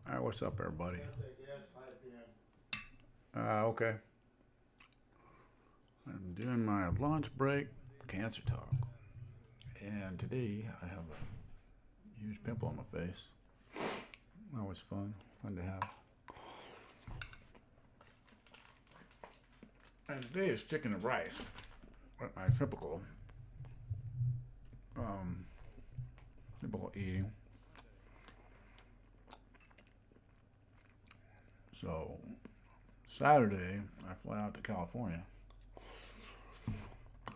Alright, what's up, everybody? Okay. I'm doing my lunch break cancer talk. And today I have a huge pimple on my face. Always fun to have. And today is chicken and rice. My um, typical eating. So, Saturday, I fly out to California.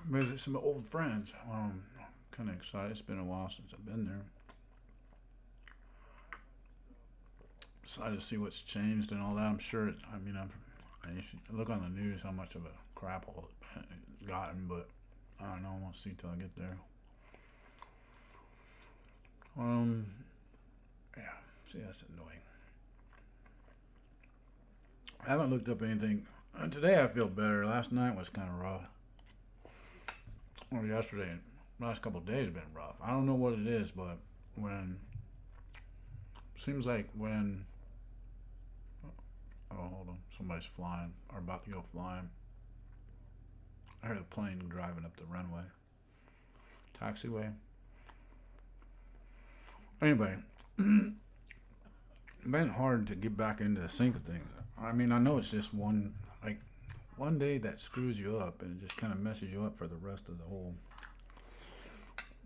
Visit some old friends. Kind of excited. It's been a while since I've been there. Excited to see what's changed and all that. I'm sure. I should look on the news how much of a crap hole it's gotten, but I don't know. We'll see till I get there. Um, yeah. See, that's annoying. I haven't looked up anything. Today I feel better. Last night was kind of rough. Or yesterday, last couple of days have been rough. I don't know what it is, but when seems like when oh, hold on, somebody's flying or about to go flying. I heard a plane driving up the runway, taxiway. Anyway, it's been hard to get back into the sync of things. I mean, I know it's just one day that screws you up and it just kind of messes you up for the rest of the whole.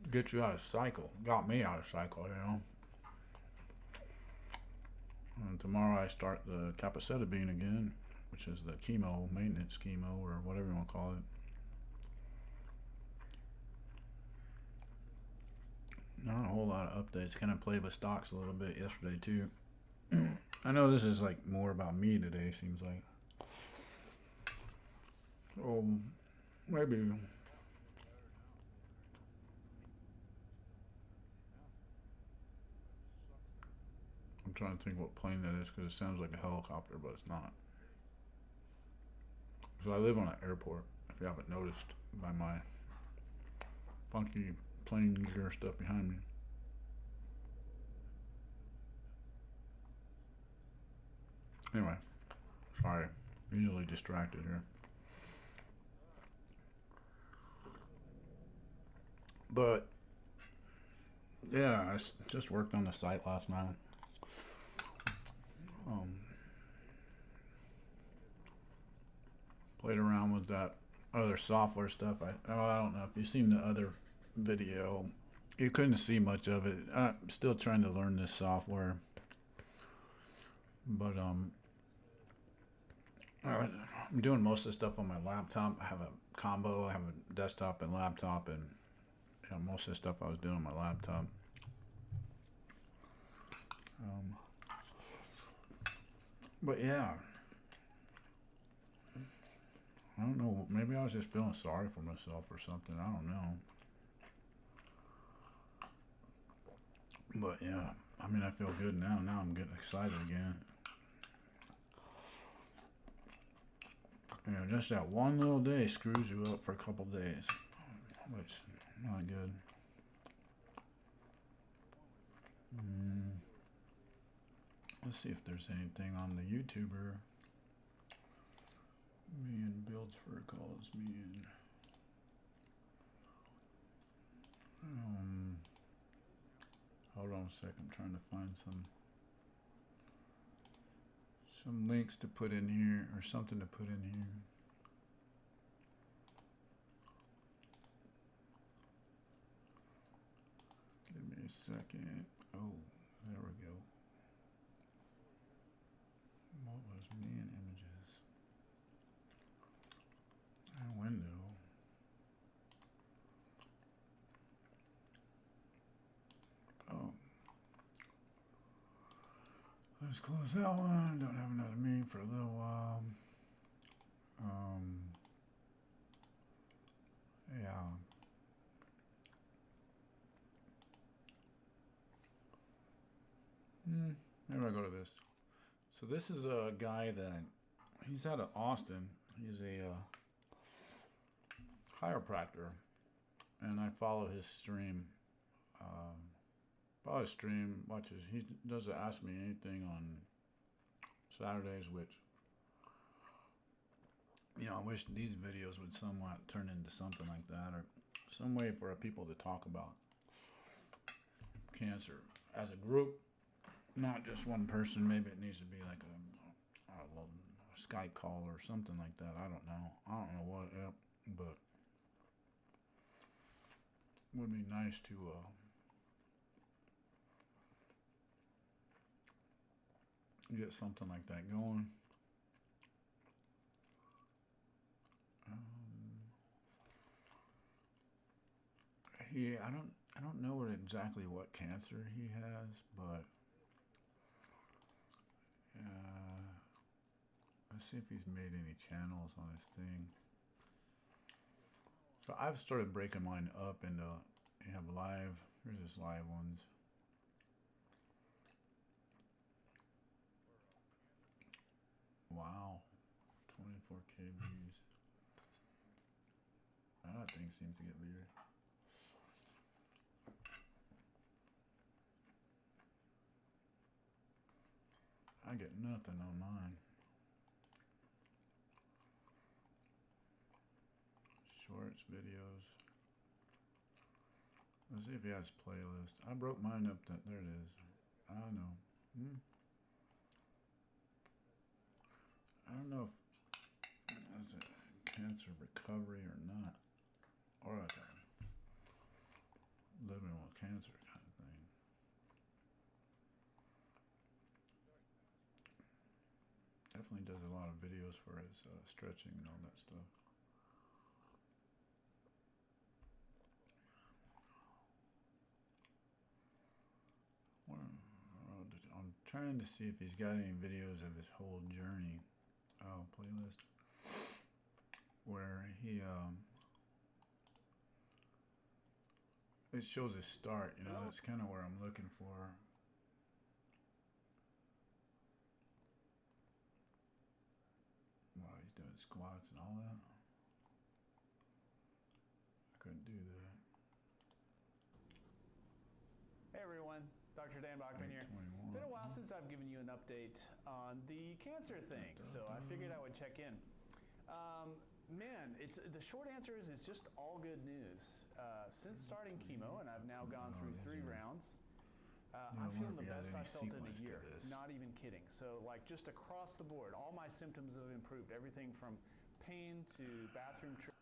Gets you out of cycle. Got me out of cycle, you know. And tomorrow I start the capecitabine again, which is the chemo, maintenance chemo, or whatever you want to call it. Not a whole lot of updates. Kind of played with stocks a little bit yesterday too. I know this is like more about me today. Seems like. Oh, maybe. I'm trying to think what plane that is because it sounds like a helicopter, but it's not. So I live on an airport. If you haven't noticed by my funky plane gear stuff behind me. Anyway, sorry, easily distracted here. But yeah, just worked on the site last night. Um, Played around with that other software stuff. I don't know if you've seen the other video. You couldn't see much of it. I'm still trying to learn this software, but I'm doing most of the stuff on my laptop. I have a combo. I have a desktop and laptop, and most of the stuff I was doing on my laptop. Um, but yeah, I don't know. Maybe I was just feeling sorry for myself or something. I don't know. But yeah, I mean, I feel good now. Now I'm getting excited again. Just that one little day screws you up for a couple days, which not good. Let's see if there's anything on the YouTuber. Me and Builds for calls me and hold on a sec. I'm trying to find some links to put in here or something to put in here. Give me a second. Oh, there we go. What was me and images? And window. Oh. Let's close that one. Don't have another meeting for a little while. Yeah. Maybe I'll go to this. So this is a guy that he's out of Austin. He's a chiropractor, and I follow his stream. Probably stream, watches. He doesn't ask me anything on Saturdays, which, you know, I wish these videos would somewhat turn into something like that, or some way for people to talk about cancer as a group, not just one person. Maybe it needs to be like a Skype call or something like that. I don't know. I don't know what, but it would be nice to get something like that going. I don't know exactly what cancer he has, but let's see if he's made any channels on his thing. So I've started breaking mine up into, you have live, here's his live ones. Wow, 24K views. That thing seems to get weird. I get nothing on mine. Shorts, videos. Let's see if he has playlists. I broke mine up. There it is. I know. I don't know if that's a cancer recovery or not, or like a living with cancer kind of thing. Definitely does a lot of videos for his stretching and all that stuff. I'm trying to see if he's got any videos of his whole journey. Oh, playlist. Where he, it shows his start, you know, that's kind of where I'm looking for. Wow, he's doing squats and all that. I couldn't do that. Hey everyone, Dr. Dan Bachman here. It's been a while since I've given you an update on the cancer thing, so I figured I would check in. Man, the short answer is it's just all good news. Since starting chemo, and I've now gone through 3 rounds, I'm feeling the best I felt in a year, not even kidding. So like just across the board, all my symptoms have improved. Everything from pain to bathroom treatment.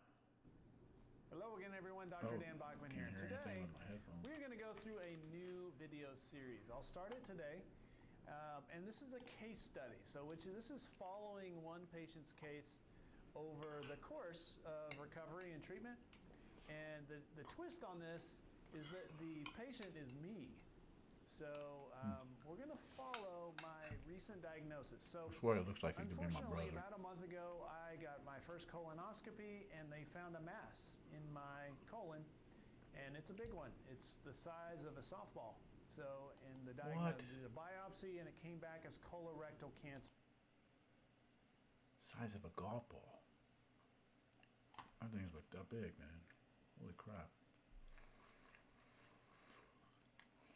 Hello again everyone, Dr. Dan Bachman here. Today, we're going to go through a new video series. I'll start it today, and this is a case study. So this is following one patient's case over the course of recovery and treatment. And the twist on this is that the patient is me. So we're going to follow my recent diagnosis. So that's what it looks like. It could be my brother. Unfortunately, about a month ago, I got my first colonoscopy, and they found a mass in my colon, and it's a big one. It's the size of a softball. So in the diagnosis, did a biopsy, and it came back as colorectal cancer. Size of a golf ball. That thing's like that big, man. Holy crap.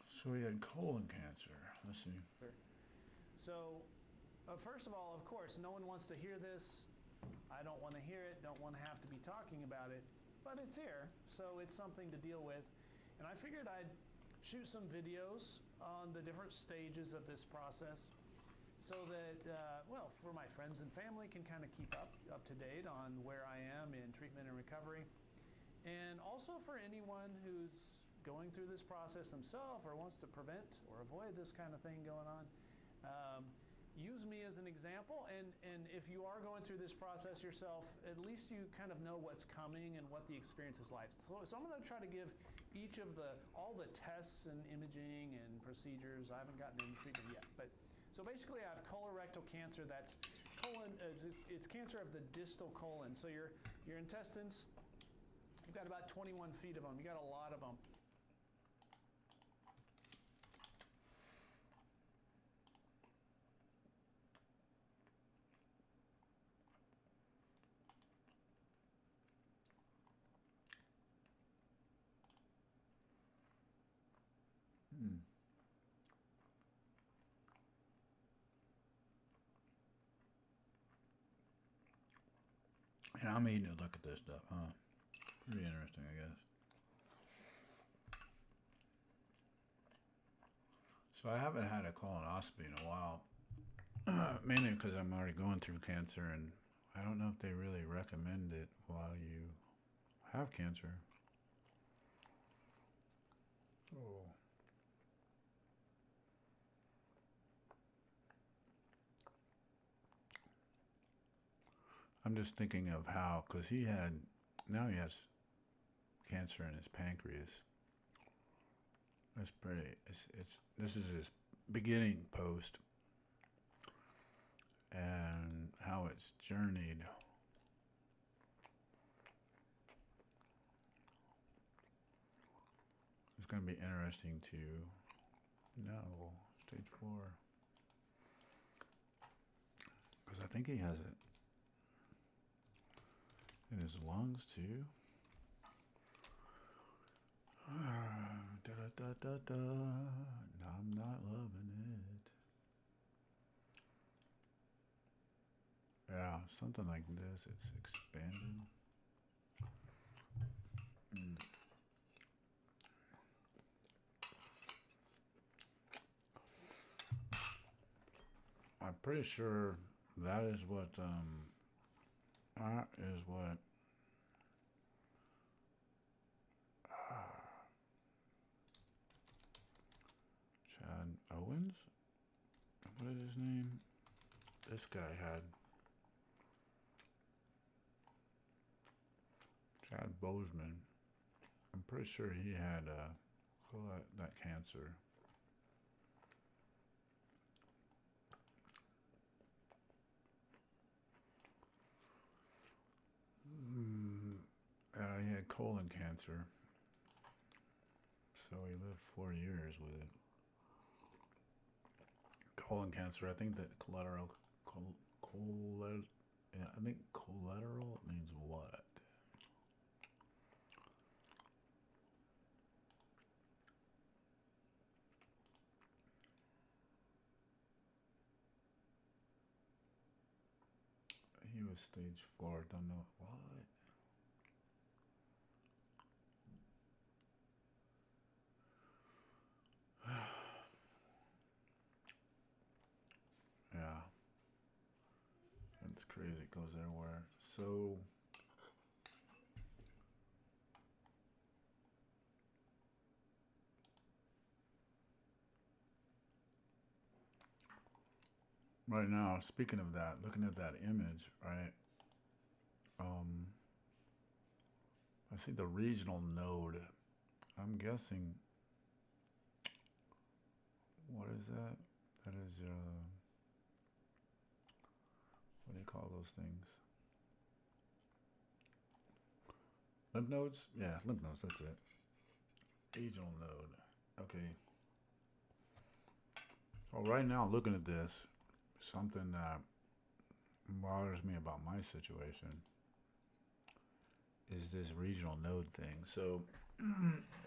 So he had colon cancer. Let's see. So, first of all, of course, no one wants to hear this. I don't want to hear it, don't want to have to be talking about it, but it's here, so it's something to deal with. And I figured I'd shoot some videos on the different stages of this process so that, well, for my friends and family can kind of keep up to date on where I am in treatment and recovery. And also for anyone who's going through this process themselves or wants to prevent or avoid this kind of thing going on, use me as an example. And if you are going through this process yourself, at least you kind of know what's coming and what the experience is like. So I'm going to try to give each of all the tests and imaging and procedures. I haven't gotten into treatment yet, but so basically I have colorectal cancer. That's colon. It's cancer of the distal colon. So your intestines, you've got about 21 feet of them. You got a lot of them. And I'm eating to look at this stuff, huh? Pretty interesting, I guess. So I haven't had a colonoscopy in a while, mainly because I'm already going through cancer, and I don't know if they really recommend it while you have cancer. Oh. I'm just thinking of how, because now he has cancer in his pancreas. That's pretty, this is his beginning post, and how it's journeyed. It's going to be interesting to know stage 4, because I think he has it in his lungs too. Da, da, da, da, da. No, I'm not loving it. Yeah, something like this. It's expanding. I'm pretty sure that is what Chad Owens? What is his name? This guy had Chad Bozeman. I'm pretty sure he had that cancer. He had colon cancer, so he lived 4 years with it. Colon cancer. I think that collateral. Yeah, I think collateral means what? He was stage 4. Don't know what. Yeah. It's crazy. It goes everywhere. So right now, speaking of that, looking at that image, right? I see the regional node. I'm guessing. What is that? That is what do you call those things? Lymph nodes? Yeah, lymph nodes. That's it. Regional node. Okay. So right now, looking at this, something that bothers me about my situation is this regional node thing. So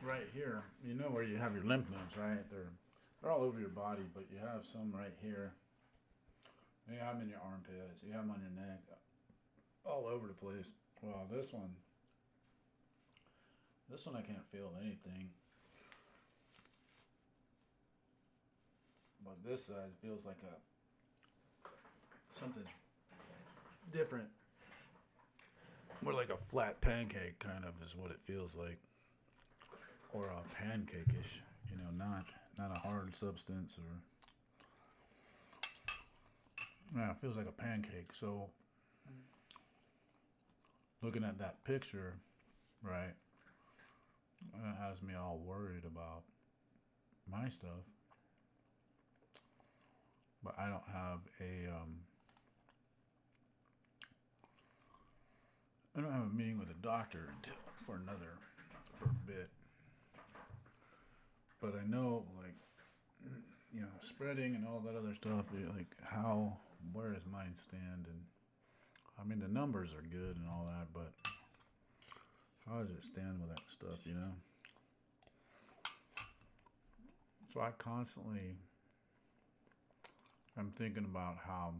right here, you know where you have your lymph nodes, right? They're all over your body, but you have some right here. You have them in your armpits. You have them on your neck, all over the place. Well, this one I can't feel anything. But this side feels like something different. More like a flat pancake, kind of, is what it feels like, or a pancake-ish. You know, not a hard substance, or yeah, it feels like a pancake. So, looking at that picture, right, it has me all worried about my stuff. But I don't have a meeting with a doctor for a bit. But I know, like, you know, spreading and all that other stuff, like, where does mine stand? And I mean, the numbers are good and all that, but how does it stand with that stuff, you know? So I constantly, I'm thinking about how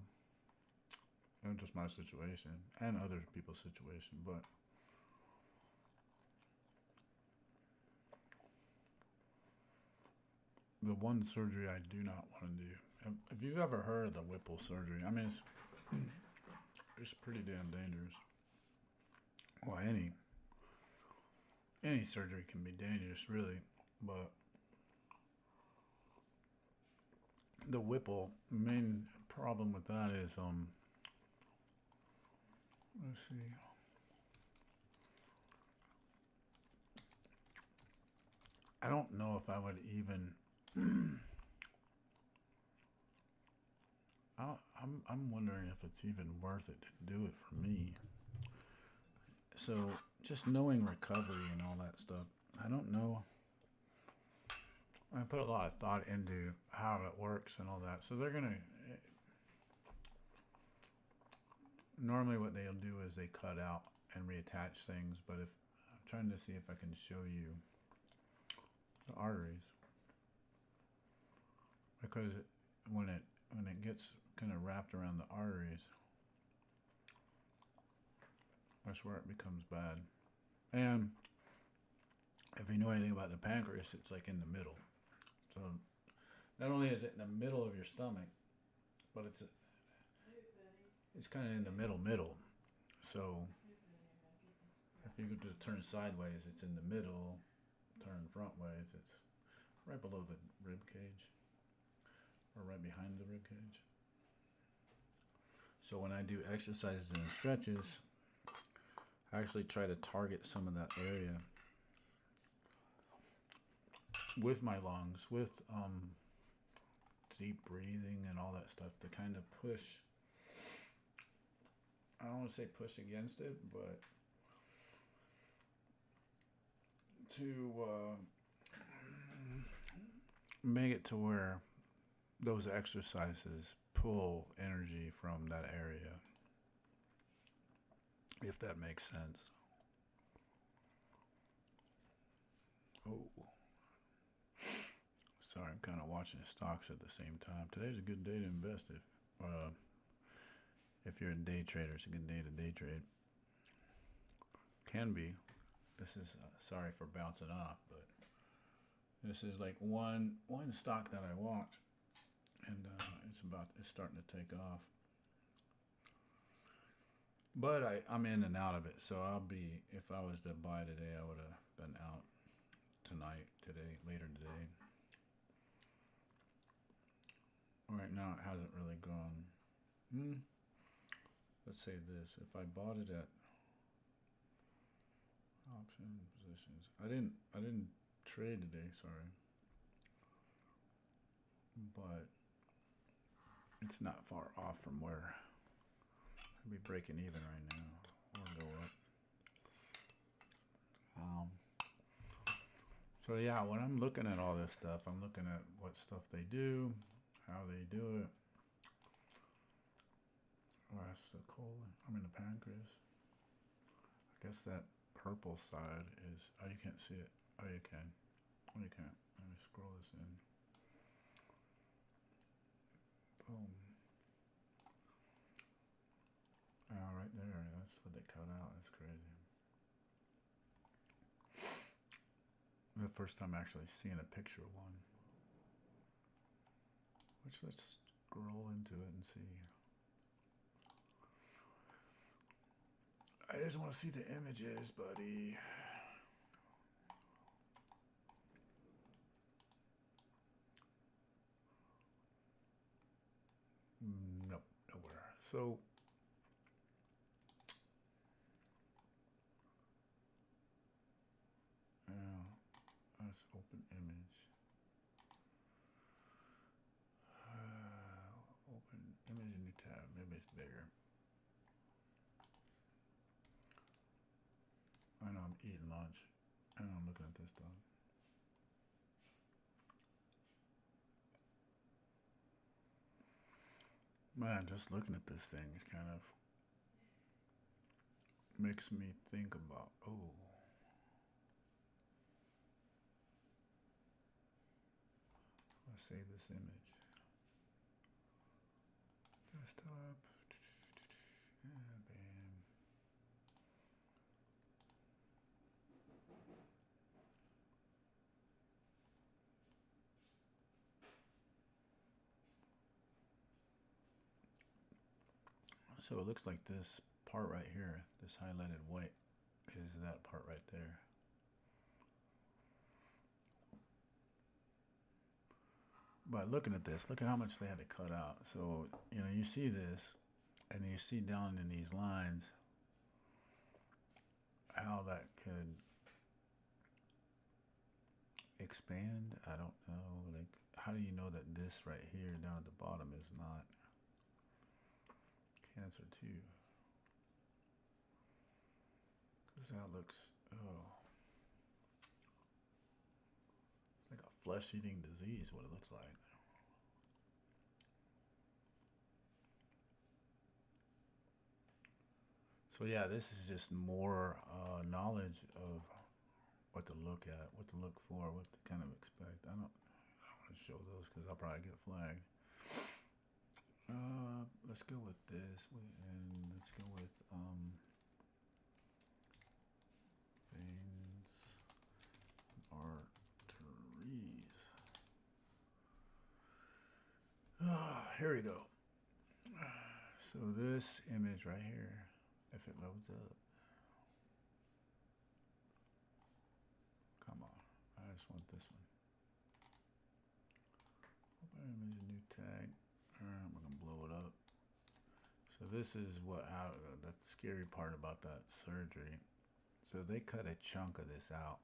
not just my situation and other people's situation, but the one surgery I do not want to do. If you've ever heard of the Whipple surgery, I mean, it's pretty damn dangerous. Well, any surgery can be dangerous, really, but the Whipple main problem with that is let's see. I don't know if I would even. I'm wondering if it's even worth it to do it for me. So just knowing recovery and all that stuff, I don't know. I put a lot of thought into how it works and all that. So they're gonna. Normally, what they'll do is they cut out and reattach things. But if I'm trying to see if I can show you the arteries, because when it gets kind of wrapped around the arteries, that's where it becomes bad. And if you know anything about the pancreas, it's like in the middle. So not only is it in the middle of your stomach, but it's kind of in the middle. So if you go to turn sideways, it's in the middle. Turn front ways, it's right below the rib cage, or right behind the rib cage. So when I do exercises and stretches, I actually try to target some of that area with my lungs, with deep breathing and all that stuff to kind of push. I don't want to say push against it, but to make it to where those exercises pull energy from that area, if that makes sense. Oh, sorry, I'm kind of watching stocks at the same time. Today's a good day to invest. If you're a day trader, it's a good day to day trade. Can be. This is sorry for bouncing off, but this is like one stock that I watch, and it's starting to take off. But I'm in and out of it, so if I was to buy today, I would have been out later today. Right now, it hasn't really gone. Let's say this: if I bought it at option positions, I didn't trade today. Sorry, but it's not far off from where I'd be breaking even right now, or go up. So yeah, when I'm looking at all this stuff, I'm looking at what stuff they do, how they do it. Oh, that's the colon. The pancreas. I guess that purple side is. Oh, you can't see it. Oh, you can. Oh, you can't. Let me scroll this in. Boom. Oh, right there. That's what they cut out. That's crazy. The first time actually seeing a picture of one. Which let's scroll into it and see. I just want to see the images, buddy. Nope, nowhere. So let's open image. Open image in new tab. Maybe it's bigger. I know I'm eating lunch, and I'm looking at this stuff. Man, just looking at this thing is kind of makes me think about, I'll save this image. Desktop. Bam. So it looks like this part right here, this highlighted white, is that part right there. But looking at this, look at how much they had to cut out. So, you know, you see this, and you see down in these lines how that could expand. I don't know. Like, how do you know that this right here down at the bottom is not cancer too? Because that looks, oh, it's like a flesh-eating disease, what it looks like. So yeah, this is just more knowledge of what to look at, what to look for, what to kind of expect. I don't want to show those because I'll probably get flagged. Let's go with this, and let's go with veins, arteries. Here we go. So this image right here, if it loads up, come on, I just want this one. Open image, a new tag. Alright, we're gonna blow it up. So this is how the scary part about that surgery. So they cut a chunk of this out,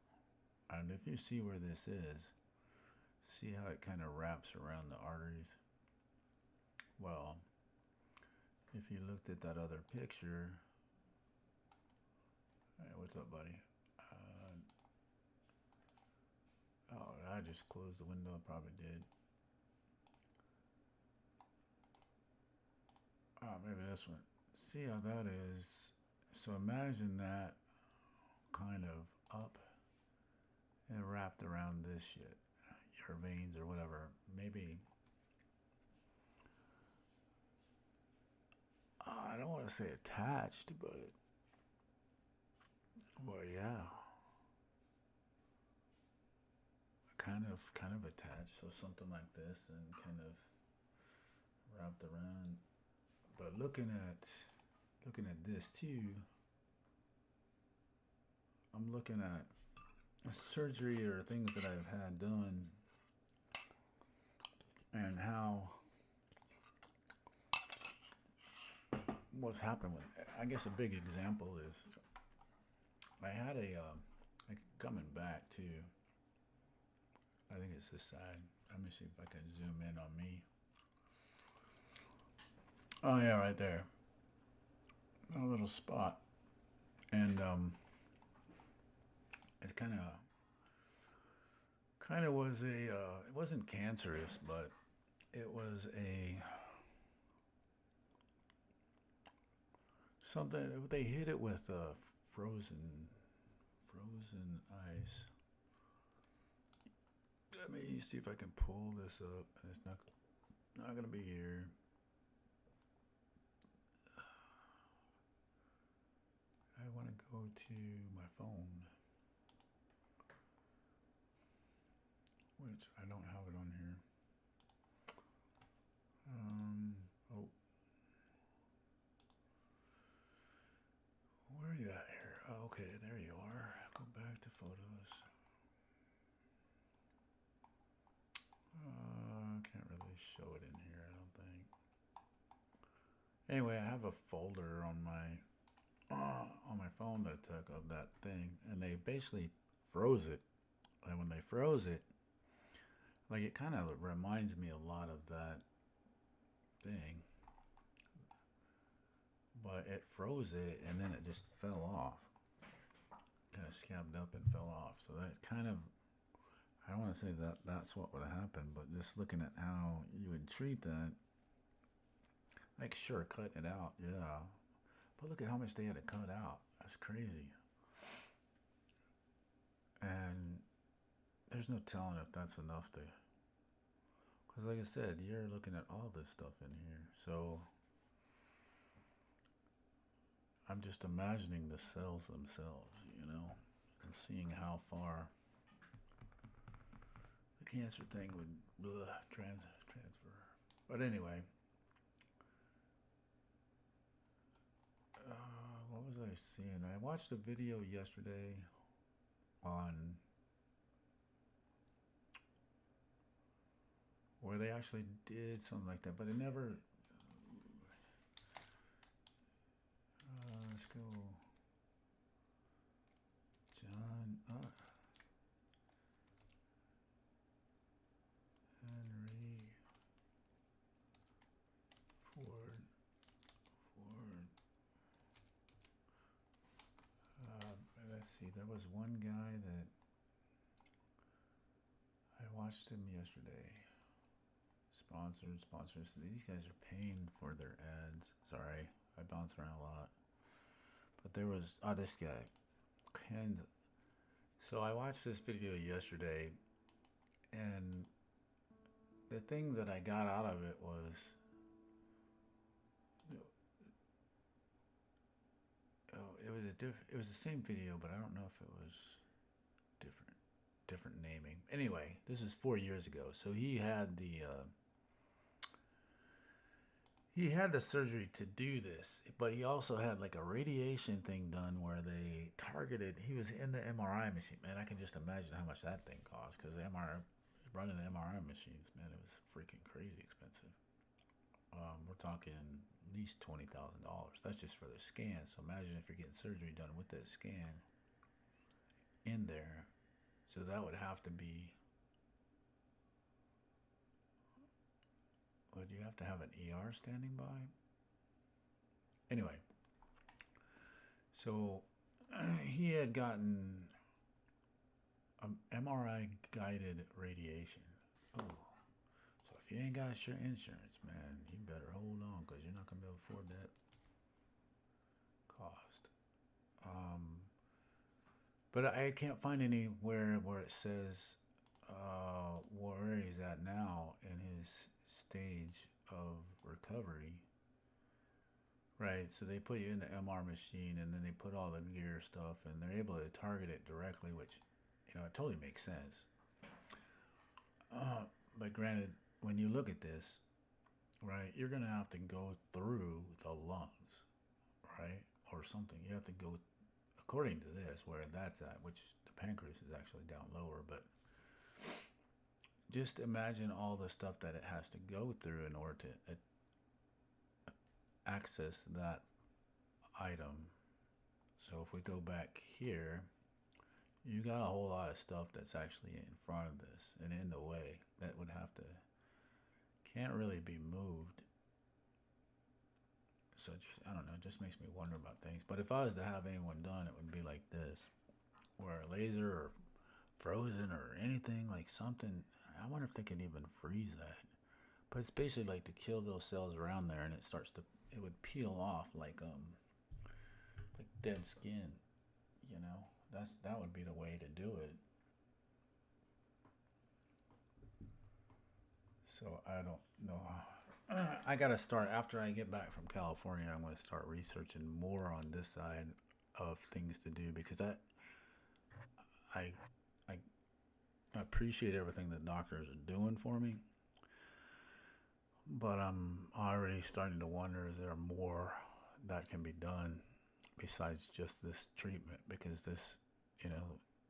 and if you see where this is, see how it kind of wraps around the arteries. Well, if you looked at that other picture, hey, what's up, buddy? Oh, I just closed the window. I probably did. Oh, maybe this one. See how that is? So imagine that kind of up and wrapped around this shit, your veins or whatever. Maybe. I don't want to say attached, but well, yeah, kind of attached. So something like this and kind of wrapped around. But looking at this too, I'm looking at surgery or things that I've had done, and how what's happened with it. I guess a big example is I had like coming back to, I think it's this side. Let me see if I can zoom in on me. Oh yeah, right there. A little spot. And it kind of was it wasn't cancerous, but it was something they hit it with frozen ice. Let me see if I can pull this up. It's not gonna be here. I want to go to my phone, which I don't have it on here. Oh, where are you at here? Oh, okay, there you are. Go back to photos. Can't really show it in here, I don't think. Anyway, I have a folder on my phone that I took of that thing, and they basically froze it. And when they froze it, like, it kind of reminds me a lot of that thing, but it froze it and then it just fell off, kind of scabbed up and fell off. So that kind of, I don't want to say that that's what would have happened, but just looking at how you would treat that, like, sure, cutting it out, yeah, but look at how much they had to cut out. That's crazy. And there's no telling if that's enough to, because like I said, you're looking at all this stuff in here. So I'm just imagining the cells themselves, and seeing how far the cancer thing would transfer. But anyway, what was I seeing? I watched a video yesterday on where they actually did something like that, but it never. Let's go, John Henry Ford. Let's see. There was one guy that I watched him yesterday. Sponsors. These guys are paying for their ads. Sorry, I bounce around a lot. But there was this guy, and so I watched this video yesterday, and the thing that I got out of it was, it was the same video, but I don't know if it was different naming. Anyway, this is 4 years ago, so he had the surgery to do this, but he also had like a radiation thing done where they targeted. He was in the MRI machine. Man, I can just imagine how much that thing cost, because running the MRI machines, man, it was freaking crazy expensive. We're talking at least $20,000. That's just for the scan. So imagine if you're getting surgery done with that scan in there. So that would have to be. Would you have to have an ER standing by? Anyway, so he had gotten MRI guided radiation. Oh, so if you ain't got your insurance, man, you better hold on, because you're not gonna be able to afford that cost. But I can't find anywhere where it says where he's at now in his stage of recovery. Right, so they put you in the MR machine, and then they put all the gear stuff, and they're able to target it directly, which, it totally makes sense. But granted, when you look at this, right, you're going to have to go through the lungs, right, or something. You have to go, according to this, where that's at, which the pancreas is actually down lower, but just imagine all the stuff that it has to go through in order to access that item. So if we go back here, you got a whole lot of stuff that's actually in front of this and in the way that would have to, can't really be moved. So just, I don't know, it just makes me wonder about things. But if I was to have anyone done, it would be like this, where a laser or frozen or anything, like something. I wonder if they can even freeze that. But it's basically like to kill those cells around there, and it would peel off like dead skin. That would be the way to do it. So I don't know. I gotta start after I get back from California. I'm gonna start researching more on this side of things to do, because I appreciate everything that doctors are doing for me, but I'm already starting to wonder, is there more that can be done besides just this treatment? Because this,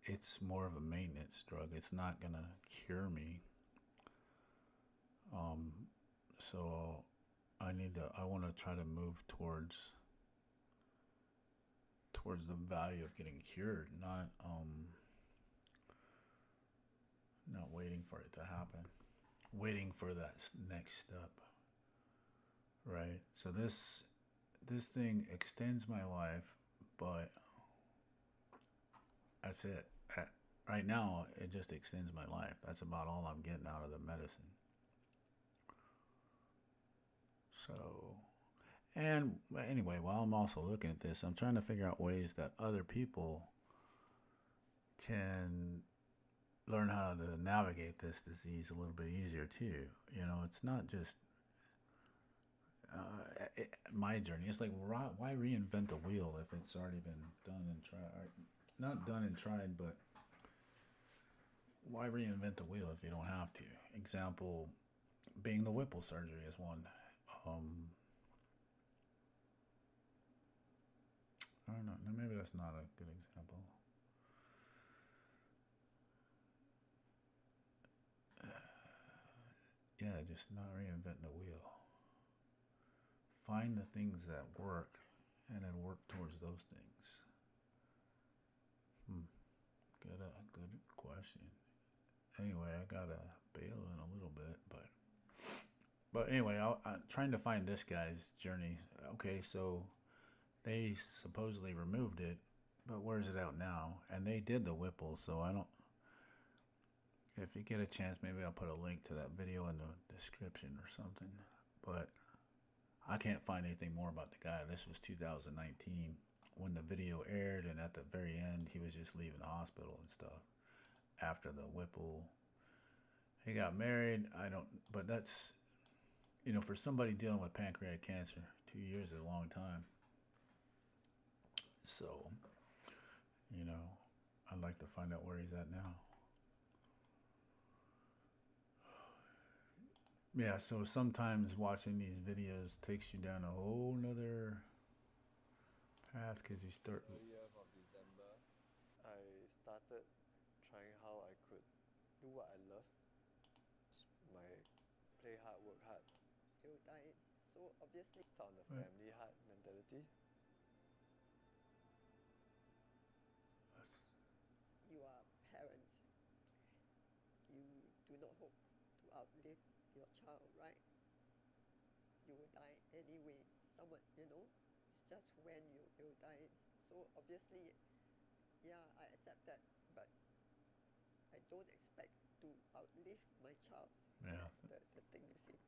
it's more of a maintenance drug. It's not gonna cure me. So I want to try to move towards the value of getting cured, not waiting for it to happen, waiting for that next step. Right. So this thing extends my life, but that's it. Right now, it just extends my life. That's about all I'm getting out of the medicine. So, and anyway, while I'm also looking at this, I'm trying to figure out ways that other people can learn how to navigate this disease a little bit easier too. It's not just, my journey. It's like, why reinvent the wheel if it's already been done and tried? Not done and tried, but why reinvent the wheel if you don't have to? Example being the Whipple surgery is one. I don't know. Maybe that's not a good example. Yeah, just not reinventing the wheel. Find the things that work and then work towards those things. Good question. Anyway, I gotta bail in a little bit, but anyway, I'm trying to find this guy's journey. Okay, so they supposedly removed it, but where's it out now? And they did the Whipple, so I don't. If you get a chance, maybe I'll put a link to that video in the description or something. But I can't find anything more about the guy. This was 2019 when the video aired, and at the very end, he was just leaving the hospital and stuff. After the Whipple, he got married. But that's, for somebody dealing with pancreatic cancer, 2 years is a long time. So, I'd like to find out where he's at now. Yeah, so sometimes watching these videos takes you down a whole nother path because you start. 30th of December, I started trying how I could do what I love. My play hard, work hard. You died, so obviously On the family hard mentality. you are a parent. You do not hope to outlive your child, right? You will die anyway. Someone, it's just when you will die. So obviously, yeah, I accept that, but I don't expect to outlive my child. Yeah. That's the thing, you see.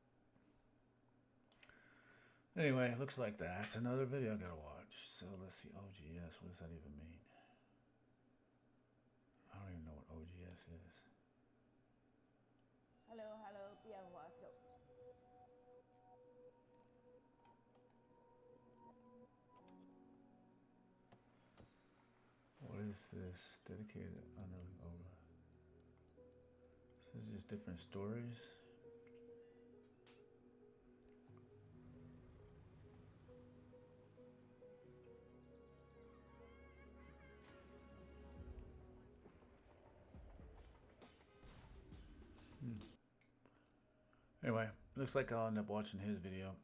Anyway, it looks like that's another video I gotta watch. So let's see. OGS, what does that even mean? I don't even know what OGS is. Hello, bien watch. What is this? Dedicated under over. This is just different stories. Anyway, looks like I'll end up watching his video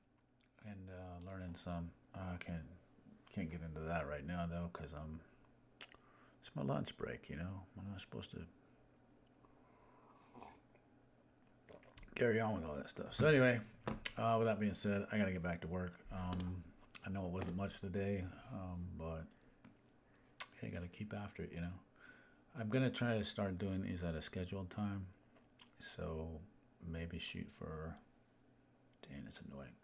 and learning some. I can't get into that right now though, cause it's my lunch break. I'm not supposed to carry on with all that stuff. So anyway, with that being said, I gotta get back to work. I know it wasn't much today, but I gotta keep after it. I'm gonna try to start doing these at a scheduled time. So maybe shoot for. Dang, it's annoying.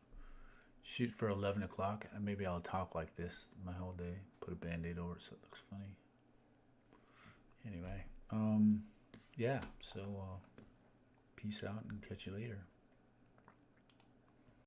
Shoot for 11 o'clock, and maybe I'll talk like this my whole day. Put a band-aid over it so it looks funny. Anyway, yeah. So peace out and catch you later.